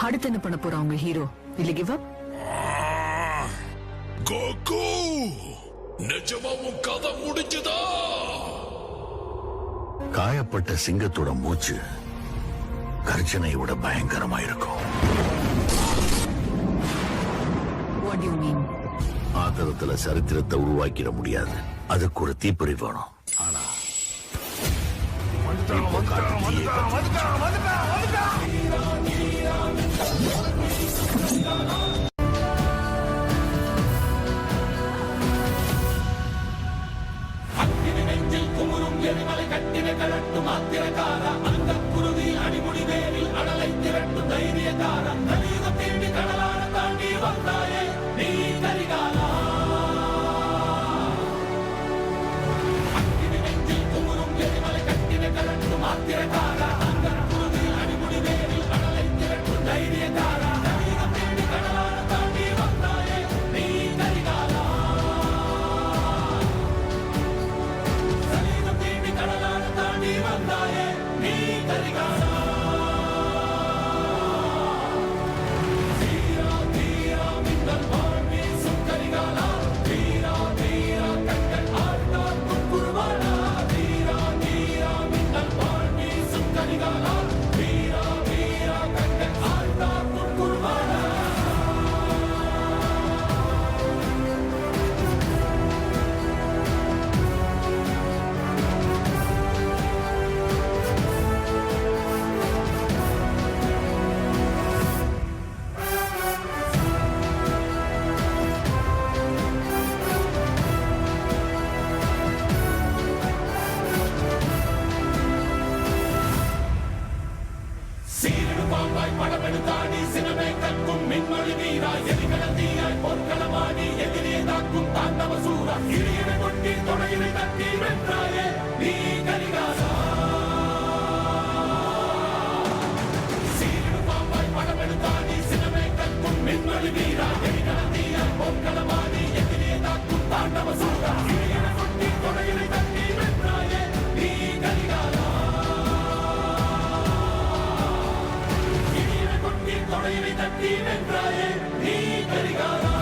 அடுத்து என்ன பண்ண போறான் உங்க ஹீரோ? இல்ல கிவ் அப்? கோகு, நிஜமா உன் கதை முடிஞ்சதா? காயப்பட்ட சிங்கத்தோட மூச்சு கர்ஜனை விட பயங்கரமா இருக்கும். What do you mean? ஆத்திரத்துல சரித்திரத்தை உருவாக்கிட முடியாது. அதுக்கு ஒரு தீப்பொறி வேணும். ஆனா எரிமலை கட்டின கலட்டும் ஆத்திரக்கார அந்த குருதி அடிமுடி வேரில் அடலை திரட்டும் தைரியக்கார கலியுகம் தேடி கடலான தாண்டி வந்தாயே நீ கரிகாலா. அக்கினி நெஞ்சில் குமுறும் எரிமலை கட்டின கலட்டும் ஆத்திரக்கார அந்த குருதி அடிமுடி வேரில் அடலை திரட்டும் தைரியக்கார கலியுகம் தேடி கடலான தாண்டி வந்தாயே நீ கரிகாலா. கடலான தாண்டி வந்தாயே நீ கரிகாலா. தீரா தீரா மின்னல் வாழ் வீசும் கரிகாலா. தீரா தீரா கண்கள் ஆழ்ந்தார் குறுவாடா. தீரா தீரா மின்னல் வாழ் வீசும் கரிகாலா. தீரா தீரா கண்கள் ஆழ்ந்தார் குறுவாடா. பாம்பாய் படமெடுத்தாடி சினமே கற்கும் மின்மொழி வீரா எரிகடத்தீயாய் பொற்களமாடி எதிரியை தாக்கும் தாண்டவ சூரா இடையினை கொட்டி தொடையினை தட்டி வென்றாயே நீ கரிகாலா. சீரிடு பாம்பாய் படமெடுத்தாடி சினமே கற்கும் மின்மொழி வீரா எரிகடத்தீயாய் பொற்களமாடி எதிரியை தாக்கும் தாண்டவ சூரா இடையினை கொட்டி தொடையினை தட்டி வென்றாயே நீ கரிகாலா. தொடையினை தட்டி வென்றாயே நீ கரிகாலா.